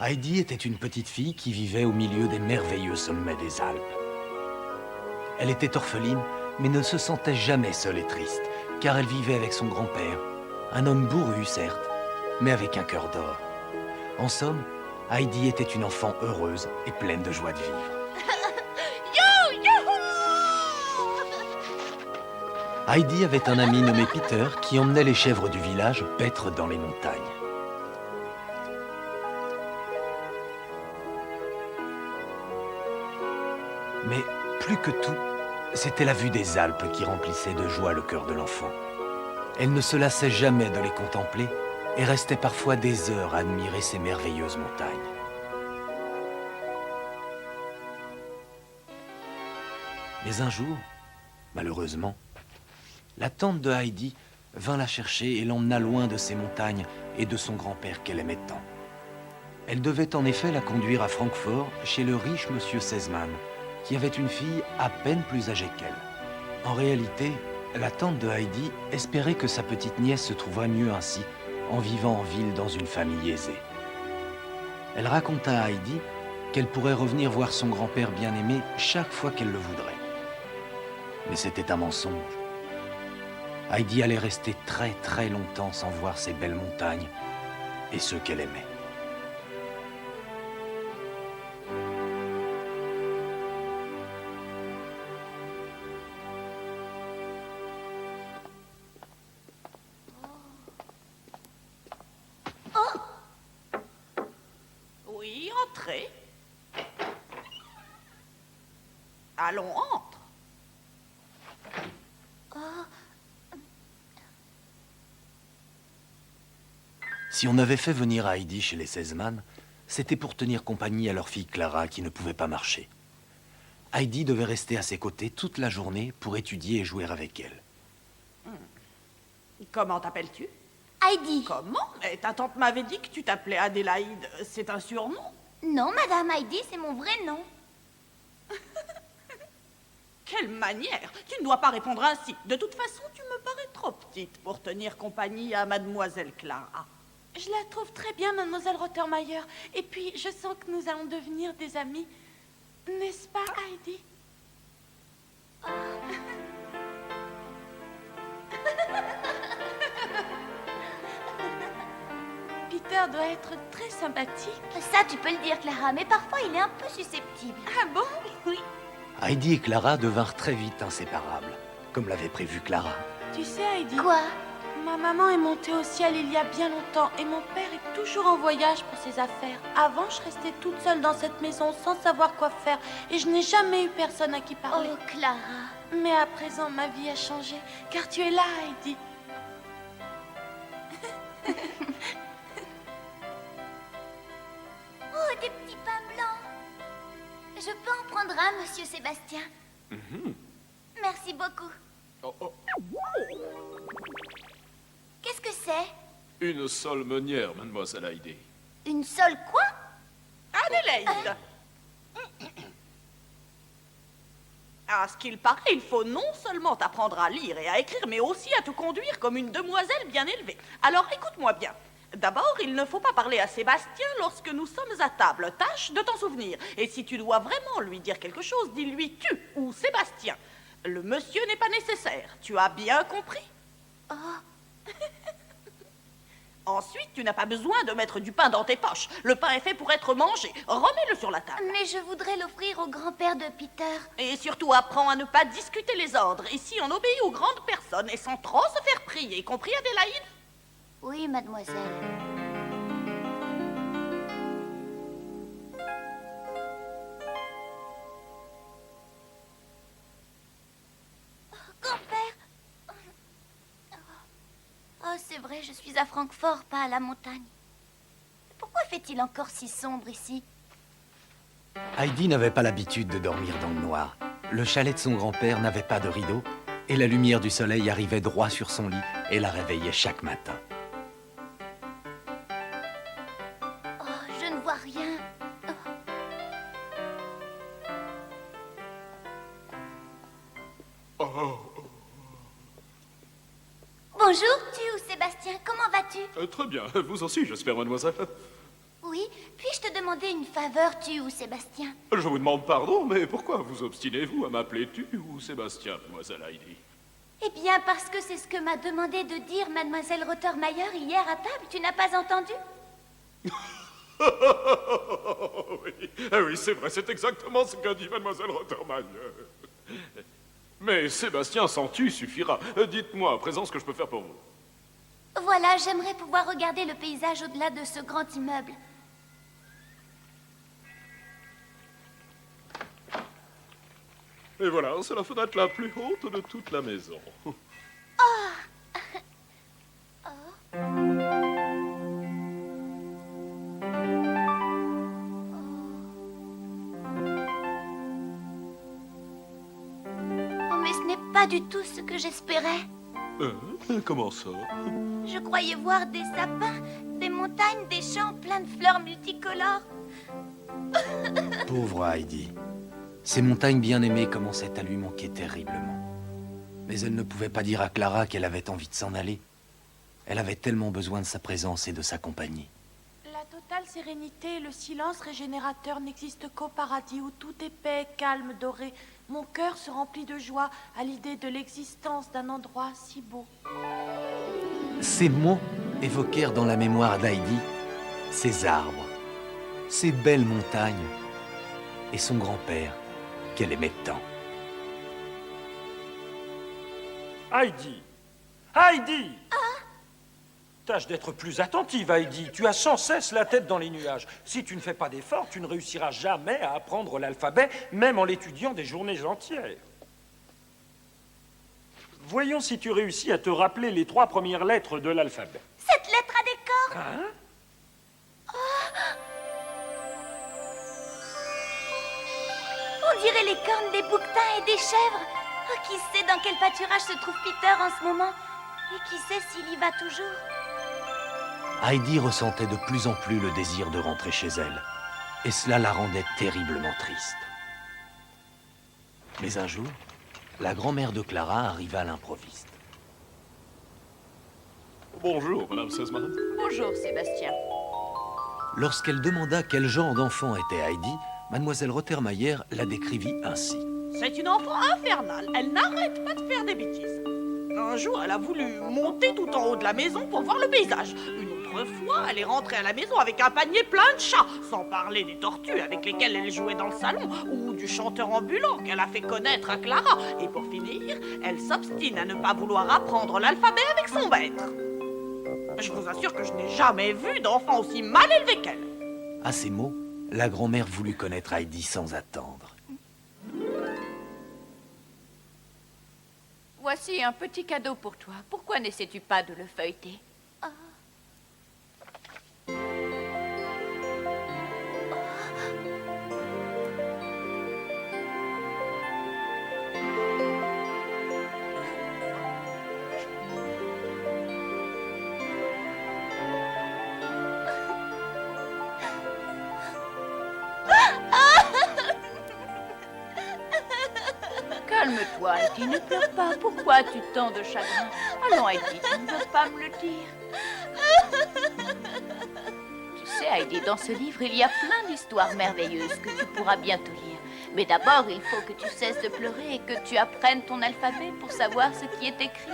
Heidi était une petite fille qui vivait au milieu des merveilleux sommets des Alpes. Elle était orpheline, mais ne se sentait jamais seule et triste, car elle vivait avec son grand-père, un homme bourru certes, mais avec un cœur d'or. En somme, Heidi était une enfant heureuse et pleine de joie de vivre. Heidi avait un ami nommé Peter qui emmenait les chèvres du village paître dans les montagnes. Mais plus que tout, c'était la vue des Alpes qui remplissait de joie le cœur de l'enfant. Elle ne se lassait jamais de les contempler et restait parfois des heures à admirer ces merveilleuses montagnes. Mais un jour, malheureusement, la tante de Heidi vint la chercher et l'emmena loin de ces montagnes et de son grand-père qu'elle aimait tant. Elle devait en effet la conduire à Francfort chez le riche monsieur Sesemann, qui avait une fille à peine plus âgée qu'elle. En réalité, la tante de Heidi espérait que sa petite nièce se trouverait mieux ainsi, en vivant en ville dans une famille aisée. Elle raconta à Heidi qu'elle pourrait revenir voir son grand-père bien-aimé chaque fois qu'elle le voudrait. Mais c'était un mensonge. Heidi allait rester très très longtemps sans voir ces belles montagnes et ceux qu'elle aimait. Oui, entrez. Allons, entre. Si on avait fait venir Heidi chez les Sesemann, c'était pour tenir compagnie à leur fille Clara qui ne pouvait pas marcher. Heidi devait rester à ses côtés toute la journée pour étudier et jouer avec elle. Comment t'appelles-tu? Heidi. Comment? Mais ta tante m'avait dit que tu t'appelais Adélaïde. C'est un surnom? Non, Madame Heidi, c'est mon vrai nom. Quelle manière! Tu ne dois pas répondre ainsi. De toute façon, tu me parais trop petite pour tenir compagnie à Mademoiselle Clara. Je la trouve très bien, Mademoiselle Rottermeier. Et puis, je sens que nous allons devenir des amis. N'est-ce pas, Heidi? Peter doit être très sympathique. Ça, tu peux le dire, Clara, mais parfois il est un peu susceptible. Ah bon? Oui. Heidi et Clara devinrent très vite inséparables, comme l'avait prévu Clara. Tu sais, Heidi, Quoi? ma maman est montée au ciel il y a bien longtemps et mon père est toujours en voyage pour ses affaires. Avant, je restais toute seule dans cette maison sans savoir quoi faire et je n'ai jamais eu personne à qui parler. Oh, Clara. Mais à présent, ma vie a changé, car tu es là, Heidi. Oh, des petits pains blancs. Je peux en prendre un, Monsieur Sébastien? Merci beaucoup. Qu'est-ce que c'est? Une seule meunière, mademoiselle Heidi. Une seule quoi? Adélaïde! À ce qu'il paraît, il faut non seulement t'apprendre à lire et à écrire, mais aussi à te conduire comme une demoiselle bien élevée. Alors écoute-moi bien. D'abord, il ne faut pas parler à Sébastien lorsque nous sommes à table. Tâche de t'en souvenir. Et si tu dois vraiment lui dire quelque chose, dis-lui tu ou Sébastien. Le monsieur n'est pas nécessaire. Tu as bien compris? Ensuite, tu n'as pas besoin de mettre du pain dans tes poches. Le pain est fait pour être mangé. Remets-le sur la table. Mais je voudrais l'offrir au grand-père de Peter. Et surtout, apprends à ne pas discuter les ordres. Ici, on obéit aux grandes personnes et sans trop se faire prier. Compris, Adélaïde? Oui, mademoiselle. Grand-père. Oh, c'est vrai, je suis à Francfort, pas à la montagne. Pourquoi fait-il encore si sombre ici? Heidi n'avait pas l'habitude de dormir dans le noir. Le chalet de son grand-père n'avait pas de rideau et la lumière du soleil arrivait droit sur son lit et la réveillait chaque matin. Oh, je ne vois rien. Bonjour, tu ou Sébastien, comment vas-tu? Très bien, vous aussi, j'espère, mademoiselle. Oui, puis-je te demander une faveur, tu ou Sébastien? Je vous demande pardon, mais pourquoi vous obstinez-vous à m'appeler tu ou Sébastien, mademoiselle Heidi? Eh bien, parce que c'est ce que m'a demandé de dire mademoiselle Rottermeier hier à table. Tu n'as pas entendu? Oui, ah oui, c'est vrai, c'est exactement ce qu'a dit mademoiselle Rottermeier. Mais Sébastien sans tu suffira. Dites-moi à présent ce que je peux faire pour vous. Voilà, j'aimerais pouvoir regarder le paysage au-delà de ce grand immeuble. Et voilà, c'est la fenêtre la plus haute de toute la maison. Oh, mais ce n'est pas du tout ce que j'espérais. Comment ça? Je croyais voir des sapins, des montagnes, des champs pleins de fleurs multicolores. Pauvre Heidi. Ces montagnes bien-aimées commençaient à lui manquer terriblement. Mais elle ne pouvait pas dire à Clara qu'elle avait envie de s'en aller. Elle avait tellement besoin de sa présence et de sa compagnie. La totale sérénité et le silence régénérateur n'existent qu'au paradis où tout est paix, calme, doré. Mon cœur se remplit de joie à l'idée de l'existence d'un endroit si beau. Ces mots évoquèrent dans la mémoire d'Heidi ces arbres, ces belles montagnes et son grand-père qu'elle aimait tant. Heidi! Heidi! Tâche d'être plus attentive, Heidi. Tu as sans cesse la tête dans les nuages. Si tu ne fais pas d'efforts, tu ne réussiras jamais à apprendre l'alphabet, même en l'étudiant des journées entières. Voyons si tu réussis à te rappeler les 3 premières lettres de l'alphabet. Cette lettre a des cornes. Hein? On dirait les cornes des bouquetins et des chèvres. Oh, qui sait dans quel pâturage se trouve Peter en ce moment? Et qui sait s'il y va toujours? Heidi ressentait de plus en plus le désir de rentrer chez elle, et cela la rendait terriblement triste. Mais un jour, la grand-mère de Clara arriva à l'improviste. Bonjour, madame Sesman. Bonjour, Sébastien. Lorsqu'elle demanda quel genre d'enfant était Heidi, mademoiselle Rottermeier la décrivit ainsi. C'est une enfant infernale. Elle n'arrête pas de faire des bêtises. Un jour, elle a voulu monter tout en haut de la maison pour voir le paysage. Une autre fois, elle est rentrée à la maison avec un panier plein de chats, sans parler des tortues avec lesquelles elle jouait dans le salon, ou du chanteur ambulant qu'elle a fait connaître à Clara. Et pour finir, elle s'obstine à ne pas vouloir apprendre l'alphabet avec son maître. Je vous assure que je n'ai jamais vu d'enfant aussi mal élevé qu'elle. À ces mots, la grand-mère voulut connaître Heidi sans attendre. Voici un petit cadeau pour toi. Pourquoi n'essaies-tu pas de le feuilleter? Calme-toi, Heidi, ne pleure pas. Pourquoi as-tu tant de chagrin? Allons, Heidi, tu ne veux pas me le dire. Tu sais, Heidi, dans ce livre, il y a plein d'histoires merveilleuses que tu pourras bientôt lire. Mais d'abord, il faut que tu cesses de pleurer et que tu apprennes ton alphabet pour savoir ce qui est écrit.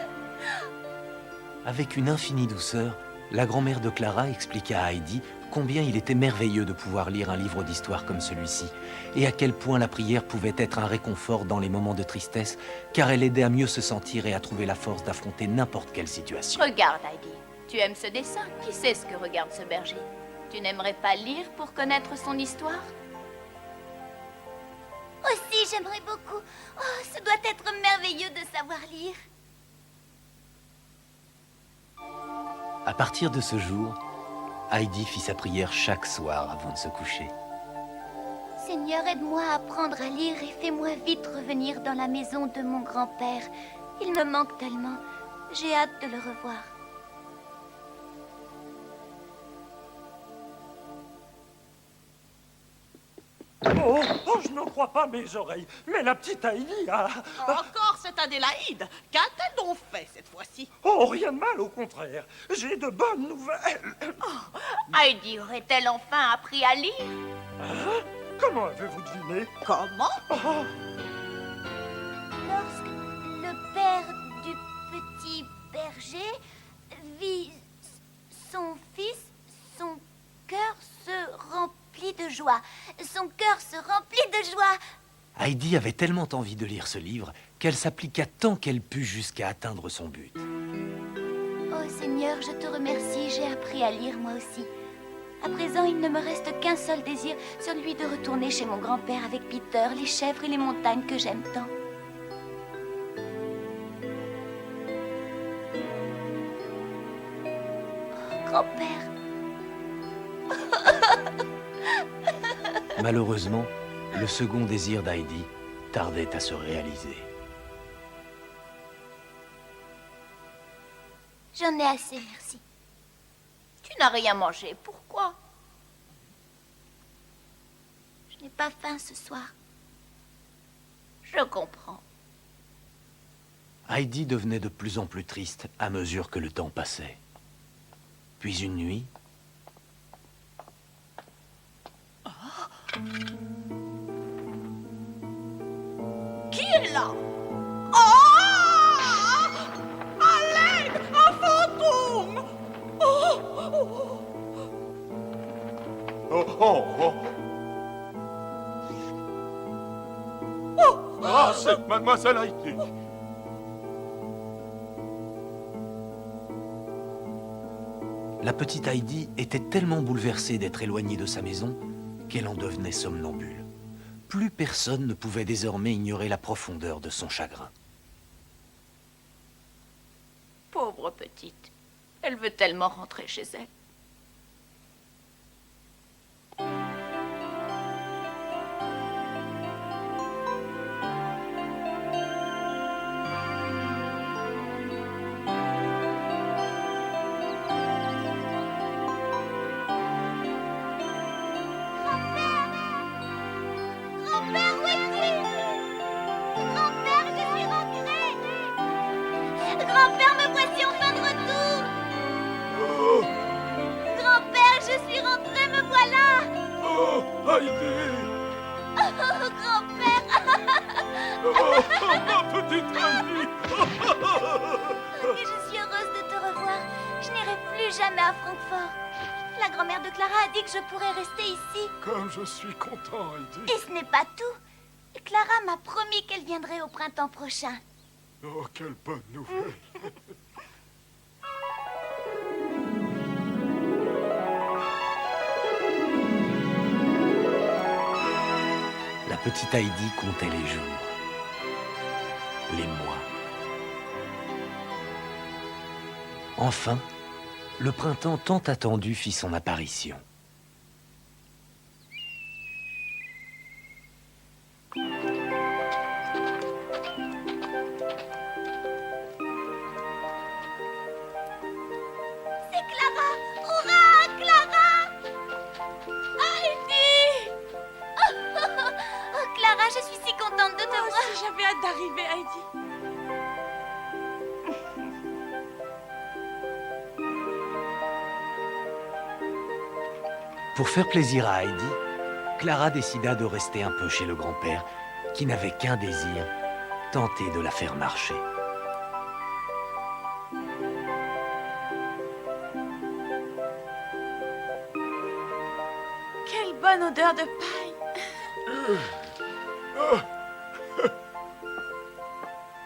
Avec une infinie douceur, la grand-mère de Clara expliqua à Heidi combien il était merveilleux de pouvoir lire un livre d'histoire comme celui-ci, et à quel point la prière pouvait être un réconfort dans les moments de tristesse, car elle aidait à mieux se sentir et à trouver la force d'affronter n'importe quelle situation. Regarde, Heidi. Tu aimes ce dessin? Qui sait ce que regarde ce berger? Tu n'aimerais pas lire pour connaître son histoire? Aussi, j'aimerais beaucoup. Oh, ce doit être merveilleux de savoir lire. À partir de ce jour, Heidi fit sa prière chaque soir avant de se coucher. Seigneur, aide-moi à apprendre à lire et fais-moi vite revenir dans la maison de mon grand-père. Il me manque tellement. J'ai hâte de le revoir. Oh, je n'en crois pas mes oreilles. Mais la petite Heidi a... Encore cette Adélaïde. Qu'a-t-elle donc fait cette fois-ci? Oh, rien de mal, au contraire. J'ai de bonnes nouvelles. Heidi aurait-elle enfin appris à lire? Comment avez-vous deviné? Comment? Lorsque le père du petit berger vit son fils, son cœur se remplit de joie. Son cœur se remplit de joie. Heidi avait tellement envie de lire ce livre qu'elle s'appliqua tant qu'elle put jusqu'à atteindre son but. Oh Seigneur, je te remercie, j'ai appris à lire moi aussi. À présent, il ne me reste qu'un seul désir, celui de retourner chez mon grand-père avec Peter, les chèvres et les montagnes que j'aime tant. Oh, grand-père. Malheureusement, le second désir d'Heidi tardait à se réaliser. J'en ai assez, merci. Tu n'as rien mangé, pourquoi? Je n'ai pas faim ce soir. Je comprends. Heidi devenait de plus en plus triste à mesure que le temps passait. Puis une nuit, Qui est là? Oh! À l'aide! Un fantôme! Oh! Oh! Oh, oh, oh. Ah, c'est Mademoiselle Heidi. la petite Heidi était tellement bouleversée d'être éloignée de sa maison qu'elle en devenait somnambule. Plus personne ne pouvait désormais ignorer la profondeur de son chagrin. Pauvre petite. Elle veut tellement rentrer chez elle. Grand-père, où es-tu? Grand-père, je suis rentrée. Grand-père, me voici enfin de retour. Grand-père, je suis rentrée, me voilà. Oh, Heidi. Oh, grand-père. Oh, ma petite Heidi. Que je suis heureuse de te revoir. Je n'irai plus jamais à Francfort. La grand-mère de Clara a dit que je pourrais rester ici. Comme je suis content, Heidi. Et ce n'est pas tout. Clara m'a promis qu'elle viendrait au printemps prochain. Oh, quelle bonne nouvelle. La petite Heidi comptait les jours, les mois. Enfin, le printemps tant attendu fit son apparition. C'est Clara! Hurrah, Clara! Heidi! Oh, Clara, je suis si contente de te Moi voir. aussi, j'avais hâte d'arriver, Heidi. Pour faire plaisir à Heidi, Clara décida de rester un peu chez le grand-père, qui n'avait qu'un désir, tenter de la faire marcher. Quelle bonne odeur de paille.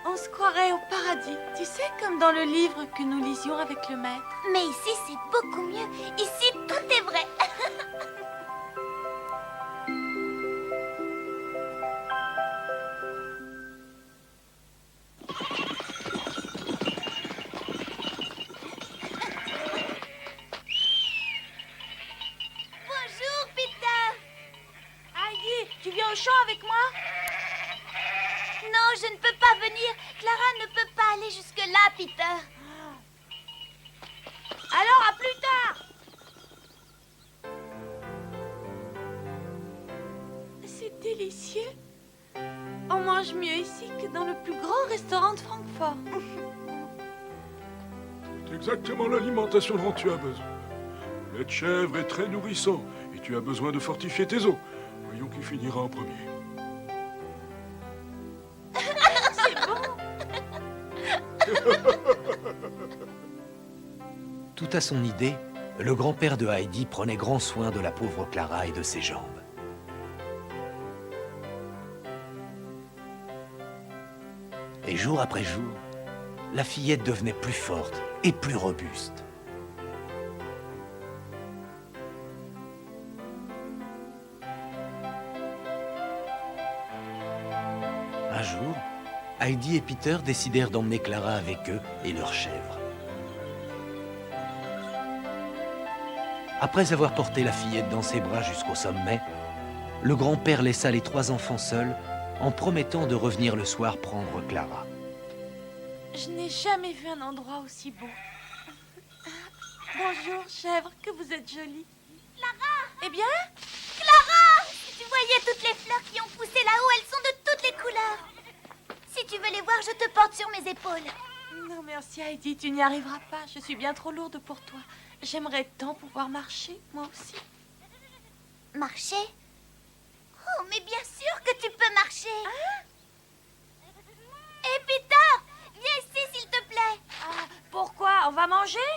On se croirait au paradis. Tu sais, comme dans le livre que nous lisions avec le maître. Mais ici, c'est beaucoup mieux. Ici, tout est vrai. Bonjour, Peter. Heidi, tu viens au champ avec moi? Non, je ne peux pas venir. Clara ne peut pas aller jusque-là, Peter. Alors, à plus tard. C'est délicieux. On mange mieux ici que dans le plus grand restaurant de Francfort. C'est exactement l'alimentation dont tu as besoin. Le lait de chèvre est très nourrissant et tu as besoin de fortifier tes os. Voyons qui finira en premier. Tout à son idée, le grand-père de Heidi prenait grand soin de la pauvre Clara et de ses jambes. Et jour après jour, la fillette devenait plus forte et plus robuste. Un jour, Heidi et Peter décidèrent d'emmener Clara avec eux et leurs chèvres. Après avoir porté la fillette dans ses bras jusqu'au sommet, le grand-père laissa les 3 enfants seuls en promettant de revenir le soir prendre Clara. Je n'ai jamais vu un endroit aussi beau. Bonjour, chèvre, que vous êtes jolie. Clara! Eh bien, Clara! Si tu voyais toutes les fleurs qui ont poussé là-haut, elles sont de toutes les couleurs. Si tu veux les voir, je te porte sur mes épaules. non merci Heidi, tu n'y arriveras pas. Je suis bien trop lourde pour toi. J'aimerais tant pouvoir marcher, moi aussi. Marcher? Oh, mais bien sûr que tu peux marcher. Hé, Peter, viens ici, s'il te plaît. Ah, pourquoi? On va manger?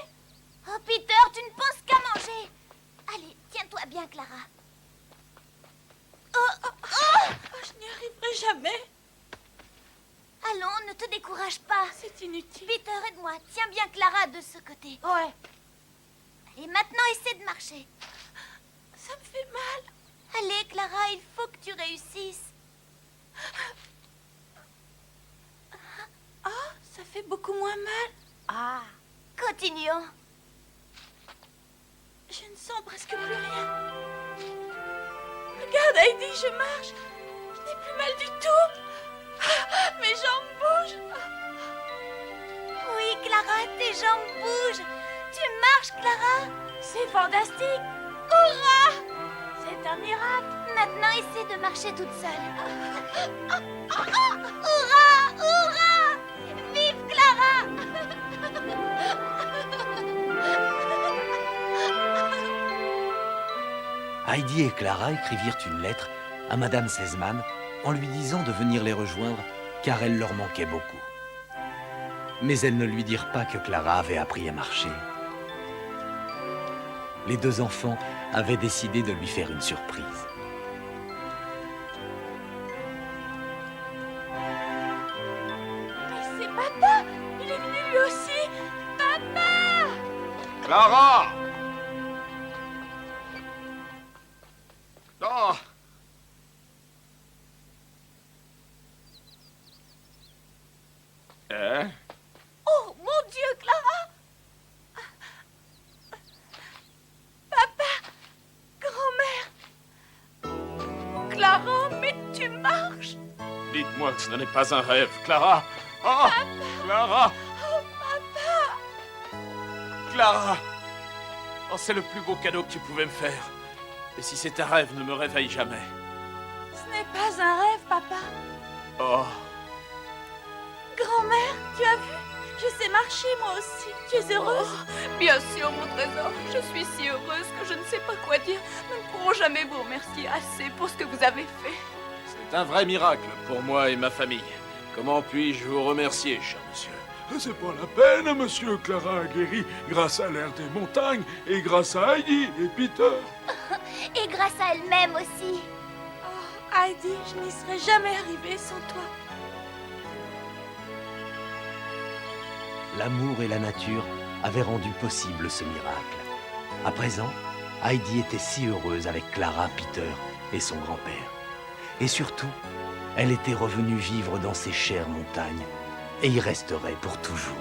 Oh, Peter, tu ne penses qu'à manger. Allez, tiens-toi bien, Clara. Oh, je n'y arriverai jamais. Allons, ne te décourage pas. C'est inutile. Peter, aide-moi. Tiens bien Clara de ce côté. Ouais, Et maintenant, essaie de marcher. ça me fait mal. Allez, Clara, il faut que tu réussisses. Ah, ça fait beaucoup moins mal. Ah. Continuons. Je ne sens presque plus rien. Regarde, Heidi, je marche. Je n'ai plus mal du tout. Ah, mes jambes bougent. Oui, Clara, tes jambes bougent. Tu marches, Clara. C'est fantastique. Hurrah! C'est un miracle. Maintenant, essaie de marcher toute seule. Hurrah! Hurrah! Vive Clara! Heidi et Clara écrivirent une lettre à Madame Sesemann en lui disant de venir les rejoindre car elle leur manquait beaucoup. Mais elles ne lui dirent pas que Clara avait appris à marcher. Les 2 enfants avaient décidé de lui faire une surprise. Mais c'est papa. Il est venu lui aussi. Papa! Clara! Non! Hein? Oh, mon Dieu, Clara! Papa! Grand-mère! Clara, mais tu marches! Dites-moi que ce n'est pas un rêve, Clara! Oh! Clara! Oh, papa! Clara! Oh, c'est le plus beau cadeau que tu pouvais me faire. Et si c'est un rêve, ne me réveille jamais. Ce n'est pas un rêve, papa. Oh! Grand-mère, tu as vu? Je sais marcher, moi aussi. Tu es heureuse? Bien sûr, mon trésor. Je suis si heureuse que je ne sais pas quoi dire. Nous ne pourrons jamais vous remercier assez pour ce que vous avez fait. C'est un vrai miracle pour moi et ma famille. Comment puis-je vous remercier, cher monsieur? C'est pas la peine, monsieur. Clara a guéri grâce à l'air des montagnes et grâce à Heidi et Peter. Et grâce à elle-même aussi. Oh, Heidi, je n'y serais jamais arrivée sans toi. L'amour et la nature avaient rendu possible ce miracle. À présent, Heidi était si heureuse avec Clara, Peter et son grand-père. Et surtout, elle était revenue vivre dans ces chères montagnes et y resterait pour toujours.